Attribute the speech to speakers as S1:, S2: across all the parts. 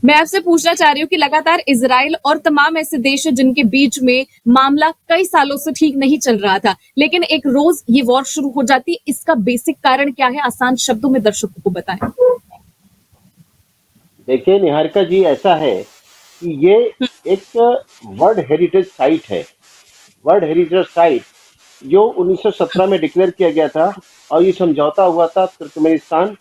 S1: मैं आपसे पूछना चाह रही हूँ कि लगातार इजराइल और तमाम ऐसे देश हैं जिनके बीच में मामला कई सालों से ठीक नहीं चल रहा था, लेकिन एक रोज ये वॉर शुरू हो जाती है। इसका बेसिक कारण क्या है? आसान शब्दों में दर्शकों को बताएं।
S2: देखिए निहारिका जी, ऐसा है कि ये एक वर्ल्ड हेरिटेज साइट है। वर्ल्ड हेरिटेज साइट जो 1917 में डिक्लेयर किया गया था, और ये समझौता हुआ था तुर्कमेनिस्तान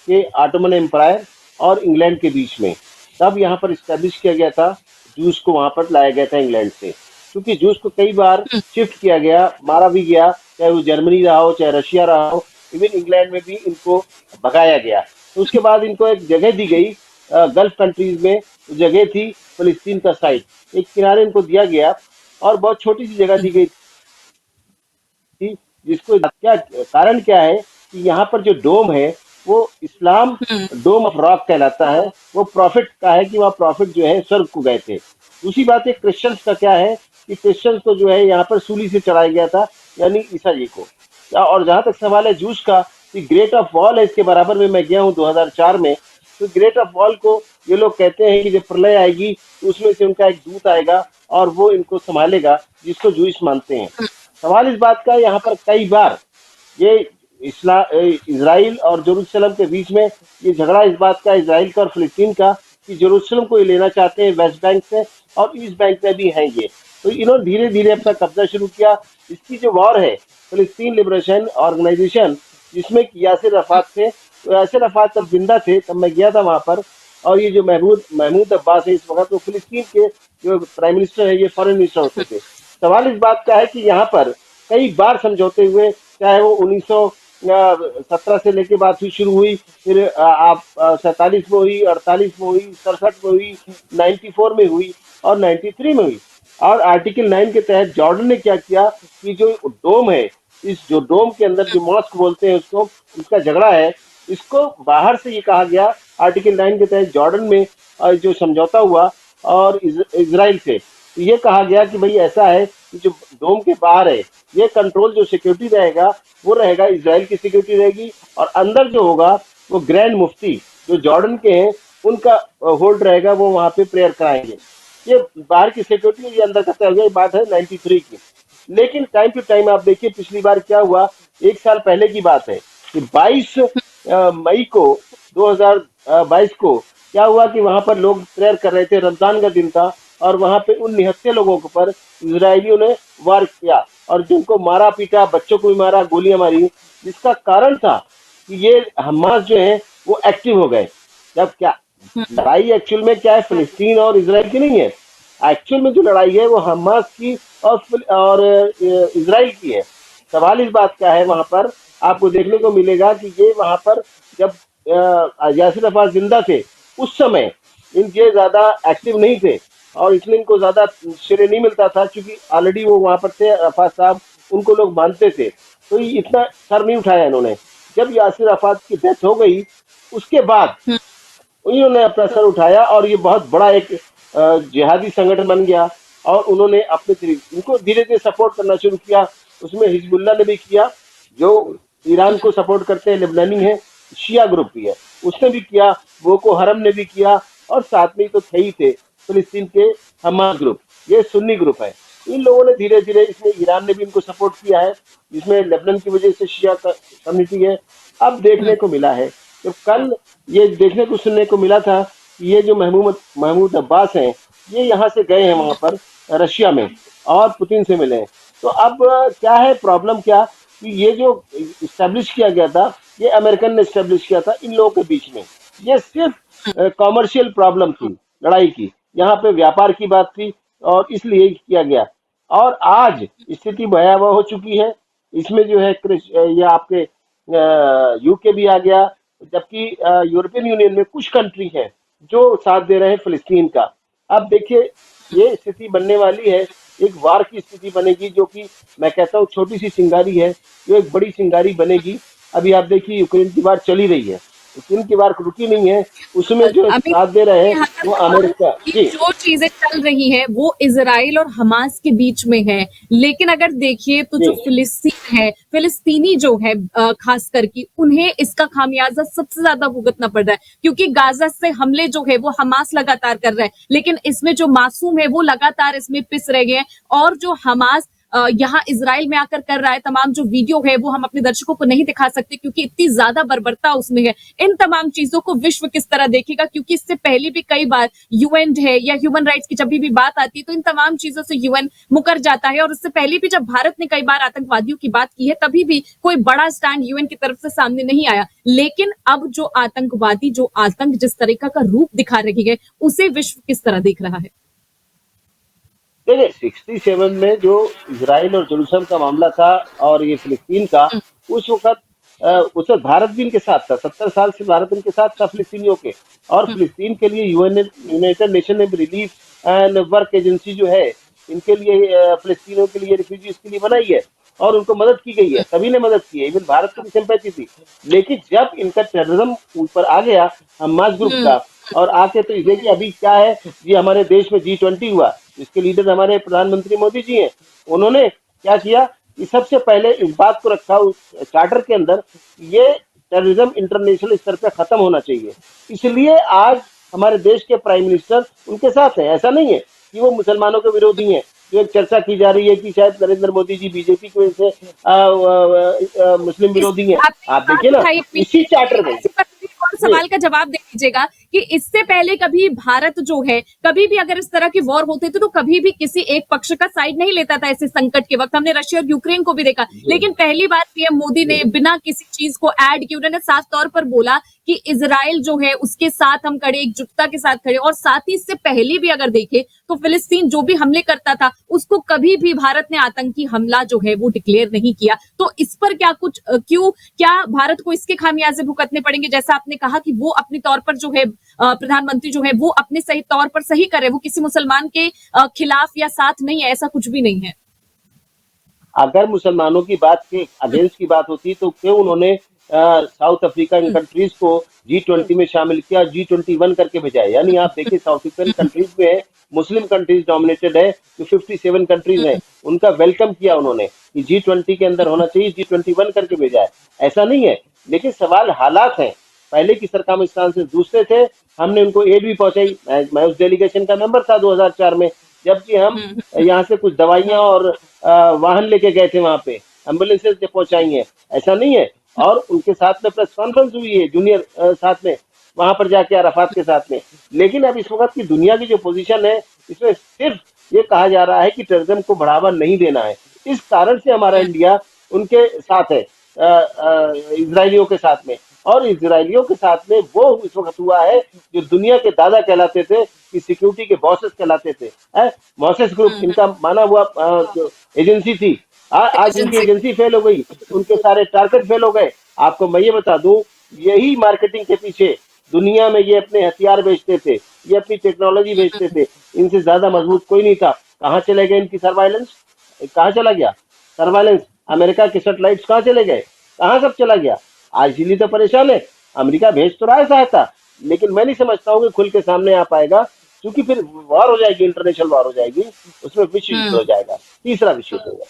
S2: के ऑटोमन एम्पायर और इंग्लैंड के बीच में। तब यहाँ पर इस्टेब्लिश किया गया था, जूस को वहाँ पर लाया गया था इंग्लैंड से। क्योंकि जूस को कई बार शिफ्ट किया गया, मारा भी गया, चाहे वो जर्मनी रहा हो चाहे रशिया रहा हो, इवन इंग्लैंड में भी इनको भगाया गया। तो उसके बाद इनको एक जगह दी गई गल्फ कंट्रीज में। वो जगह थी फिलिस्तीन का साइट, एक किनारे इनको दिया गया और बहुत छोटी सी जगह दी गई थी। जिसको क्या कारण क्या है कि यहाँ पर जो डोम है वो इस्लाम डोम ऑफ रॉक कहलाता है। वो प्रॉफिट का है कि वहाँ प्रॉफिट जो है स्वर्ग को गए थे। दूसरी बात है क्रिश्चियंस का क्या है कि क्रिश्चियंस को जो है यहाँ पर सूली से चढ़ाया गया था, यानी ईसा जी को। और जहाँ तक सवाल है जूस का, कि ग्रेट ऑफ वॉल है, इसके बराबर में मैं गया हूँ 2004 में। तो ग्रेट ऑफ वॉल को ये लोग कहते हैं कि जब प्रलय आएगी तो उसमें से उनका एक दूत आएगा और वो इनको संभालेगा, जिसको जूस मानते हैं। सवाल इस बात का है, यहाँ पर कई बार ये इसराइल और जेरूशलम के बीच में ये झगड़ा इस बात का, इसराइल का और फिलिस्तीन का, कि जेरूशलम को ये लेना चाहते हैं वेस्ट बैंक से, और ईस्ट बैंक में भी हैं ये। तो इन्होंने धीरे धीरे अपना कब्जा शुरू किया। इसकी जो वॉर है, फिलिस्तीन लिबरेशन ऑर्गेनाइजेशन, जिसमें कि यासिर अराफात थे। तो यासिर अराफात जब जिंदा थे तब मैं गया था वहां पर। और ये जो महमूद महमूद अब्बास है इस वक्त, वो फिलिस्तीन के जो प्राइम मिनिस्टर है, ये फॉरेन मिनिस्टर होते थे। सवाल इस बात का है कि यहाँ पर कई बार समझौते हुए, चाहे वो 1917 से लेके बात हुई शुरू हुई, फिर आप 47 में हुई, 48 में हुई, 67 में हुई, 94 में हुई और 93 में हुई। और आर्टिकल 9 के तहत जॉर्डन ने क्या किया कि जो डोम है, इस जो डोम के अंदर जो मॉस्क बोलते हैं उसको, इसका झगड़ा है, इसको बाहर से ये कहा गया आर्टिकल 9 के तहत जॉर्डन में जो समझौता हुआ और इसराइल से, तो ये कहा गया कि भाई ऐसा है कि जो डोम के बाहर है, ये कंट्रोल जो सिक्योरिटी रहेगा वो रहेगा, इसराइल की सिक्योरिटी रहेगी। और अंदर जो होगा वो ग्रैंड मुफ्ती जो जॉर्डन के हैं उनका होल्ड रहेगा, वो वहां पे प्रेयर कराएंगे। ये बाहर की सिक्योरिटी, ये अंदर का तय हो गया। ये बात है 93 की। लेकिन टाइम टू टाइम आप देखिए पिछली बार क्या हुआ, एक साल पहले की बात है कि 22 मई को 2022 को क्या हुआ कि वहां पर लोग प्रेयर कर रहे थे, रमजान का दिन था, और वहां पे उन निहत्थे लोगों के पर इसराइलियों ने वार किया और जिनको मारा पीटा, बच्चों को भी मारा, गोलियां मारी। जिसका कारण था कि ये हमास जो है वो एक्टिव हो गए। जब क्या लड़ाई एक्चुअल में क्या है, फिलिस्तीन और इसराइल की नहीं है। एक्चुअल में जो लड़ाई है वो हमास की और इसराइल की है। सवाल इस बात का है, वहां पर आपको देखने को मिलेगा कि ये वहां पर जब यासिर अरफात जिंदा थे उस समय इनके ज्यादा एक्टिव नहीं थे, और इसलिए इनको ज्यादा श्रेय नहीं मिलता था, क्योंकि ऑलरेडी वो वहां पर थे अरफात साहब, उनको लोग मानते थे। तो ये इतना सर नहीं उठाया इन्होंने। जब यासिर अरफात की डेथ हो गई उसके बाद इन्होंने अपना सर उठाया, और ये बहुत बड़ा एक जिहादी संगठन बन गया। और उन्होंने अपने तरीके इनको धीरे धीरे सपोर्ट करना शुरू किया। उसमें हिजबुल्ला ने भी किया, जो ईरान को सपोर्ट करते हैं, लेबनानी है, शिया ग्रुप भी है, उसने भी किया, बोको हरम ने भी किया, और साथ में तो थे ही थे फिलिस्तीन के हमास ग्रुप, ये सुन्नी ग्रुप है। इन लोगों ने धीरे धीरे, इसमें ईरान ने भी इनको सपोर्ट किया है, जिसमें लेबनान की वजह से शिया कम्युनिटी है। अब देखने को मिला है, तो कल ये देखने को सुनने को मिला था कि ये जो महमूद महमूद अब्बास हैं, ये यहाँ से गए हैं वहां पर रशिया में और पुतिन से मिले हैं। तो अब क्या है प्रॉब्लम, क्या कि ये जो इस्टेब्लिश किया गया था, ये अमेरिकन ने इस्टेब्लिश किया था इन लोगों के बीच में। ये सिर्फ कॉमर्शियल प्रॉब्लम थी लड़ाई की, यहाँ पे व्यापार की बात थी, और इसलिए किया गया। और आज स्थिति भयावह हो चुकी है। इसमें जो है ये आपके यूके भी आ गया, जबकि यूरोपियन यूनियन में कुछ कंट्री हैं जो साथ दे रहे हैं फिलिस्तीन का। अब देखिए ये स्थिति बनने वाली है, एक वार की स्थिति बनेगी, जो कि मैं कहता हूँ छोटी सी चिंगारी है जो एक बड़ी चिंगारी बनेगी। अभी आप देखिए यूक्रेन की वार चली रही है, चीन की वार रुकी नहीं है, उसमें जो
S1: अभी
S2: साथ दे रहे हैं
S1: यहाँ तक
S2: वो
S1: बताऊं
S2: अमेरिका
S1: कि
S2: जी।
S1: जो चीजें चल रही हैं वो इजराइल और हमास के बीच में है, लेकिन अगर देखिए तो
S2: जी
S1: जो फिलिस्तीन है, फिलिस्तीनी जो है खास करके उन्हें इसका खामियाजा सबसे ज्यादा भुगतना पड़ रहा है, क्योंकि गाजा से हमले जो है वो हमास लगातार कर रहा है, लेकिन इसमें जो मासूम है वो लगातार इसमें पिस रह गए हैं। और जो हमास यहाँ इसराइल में आकर कर रहा है, तमाम जो वीडियो है वो हम अपने दर्शकों को नहीं दिखा सकते क्योंकि इतनी ज्यादा बर्बरता उसमें है। इन तमाम चीजों को विश्व किस तरह देखेगा, क्योंकि इससे पहले भी कई बार यूएन है या ह्यूमन राइट्स की जब भी बात आती है तो इन तमाम चीजों से यूएन मुकर जाता है। और इससे पहले भी जब भारत ने कई बार आतंकवादियों की बात की है तभी भी कोई बड़ा स्टैंड यूएन की तरफ से सामने नहीं आया। लेकिन अब जो आतंकवादी, जो आतंक जिस तरीका का रूप दिखा रही है, उसे विश्व किस तरह देख रहा है?
S2: देखिए 67 में जो इसराइल और जेरूसलम का मामला था और ये फिलिस्तीन का, उस वक्त उस वक्त भारत भी इनके साथ था। 70 साल से भारत इनके साथ था फिलिस्तीनियों के। और फिलिस्तीन के लिए यूनाइटेड नेशन ने रिलीफ एंड वर्क एजेंसी जो है, इनके लिए फिलिस्तीनियों के लिए, रिफ्यूजीज के लिए बनाई है और उनको मदद की गई है। सभी ने मदद की है, इवन भारत को भी सिंपैथी थी। लेकिन जब इनका टेररिज्म ऊपर आ गया हमास ग्रुप का, और आके तो देखिए अभी क्या है, ये हमारे देश में G20 हुआ, इसके लीडर हमारे प्रधानमंत्री मोदी जी हैं। उन्होंने क्या किया कि सबसे पहले इस बात को रखा उस चार्टर के अंदर, ये टेररिज्म इंटरनेशनल स्तर पे खत्म होना चाहिए। इसलिए आज हमारे देश के प्राइम मिनिस्टर उनके साथ है। ऐसा नहीं है कि वो मुसलमानों के विरोधी हैं। जो एक चर्चा की जा रही है कि शायद नरेंद्र मोदी जी बीजेपी की वजह से मुस्लिम
S1: इस
S2: विरोधी हैं।
S1: आपने
S2: आप
S1: बात
S2: देखिए ना,
S1: उठाई
S2: इसी
S1: पीछे,
S2: चार्टर में
S1: इसी पर एक और
S2: जी
S1: सवाल का जवाब दे दीजिएगा कि इससे पहले कभी भारत जो है, कभी भी अगर इस तरह की वॉर होते थे तो कभी भी किसी एक पक्ष का साइड नहीं लेता था। ऐसे संकट के वक्त हमने रशिया और यूक्रेन को भी देखा,
S2: जी
S1: लेकिन पहली बार पीएम मोदी
S2: जी
S1: ने बिना किसी चीज को ऐड किए उन्होंने साफ तौर पर बोला कि इजराइल जो है उसके साथ हम खड़े, एकजुटता के साथ खड़े। और साथ ही इससे पहले भी अगर देखें तो फिलिस्तीन जो भी हमले करता था उसको कभी भी भारत ने आतंकी हमला जो है वो डिक्लेयर नहीं किया। तो इस पर क्या कुछ क्यों, क्या भारत को इसके खामियाजे भुगतने पड़ेंगे? जैसा आपने कहा कि वो अपने तौर पर जो है प्रधानमंत्री जो है वो अपने सही तौर पर सही करे, वो किसी मुसलमान के खिलाफ या साथ नहीं है, ऐसा कुछ भी नहीं है।
S2: अगर मुसलमानों की बात के अगेंस्ट की बात होती तो क्यों उन्होंने साउथ अफ्रीकन कंट्रीज को G20 में शामिल किया, G21 करके भेजा है। यानी आप देखिए साउथ अफ्रीकन कंट्रीज में मुस्लिम कंट्रीज डोमिनेटेड है, जो 57 कंट्रीज हैं, उनका वेलकम किया उन्होंने कि G20 के अंदर होना चाहिए, G21 करके भेजा है। ऐसा नहीं है, लेकिन सवाल हालात हैं। पहले की सरकामिस्तान से दूसरे थे, हमने उनको एड भी पहुंचाई। मैं उस डेलीगेशन का मेंबर था 2004 में, जबकि हम यहाँ से कुछ दवाइयां और वाहन लेके गए थे, वहां पे एम्बुलेंसेज पहुंचाई हैं। ऐसा नहीं है। और उनके साथ में प्रेस कॉन्फ्रेंस हुई है जूनियर साथ में, वहां पर जाके अराफात के साथ में। लेकिन अब इस वक्त की दुनिया की जो पोजीशन है, इसमें सिर्फ ये कहा जा रहा है कि टेररिज्म को बढ़ावा नहीं देना है। इस कारण से हमारा इंडिया उनके साथ है, इजरायलियों के साथ में। और इजरायलियों के साथ में वो इस वक्त हुआ है जो दुनिया के दादा कहलाते थे, कि सिक्योरिटी के बॉसेस कहलाते थे। मोसेस ग्रुप इनका माना हुआ जो एजेंसी थी, आज उनकी
S1: एजेंसी
S2: एजेंसी फेल हो गई, उनके सारे टारगेट फेल हो गए। आपको मैं ये बता दूं, यही मार्केटिंग के पीछे दुनिया में ये अपने हथियार बेचते थे, ये अपनी टेक्नोलॉजी बेचते थे। इनसे ज्यादा मजबूत कोई नहीं था। कहाँ चले गए इनकी सर्वाइलेंस? कहाँ चला गया सर्वाइलेंस? अमेरिका के सेटेलाइट्स कहाँ चले गए? कहाँ सब चला गया? आज इसीलिए तो परेशान है। अमेरिका भेज तो रहा है सहायता, लेकिन मैं नहीं समझता हूँ कि खुल के सामने आ पाएगा, क्योंकि फिर वॉर हो जाएगी, इंटरनेशनल वॉर हो जाएगी, उसमें विश्व युद्ध हो जाएगा, तीसरा विश्व युद्ध होगा।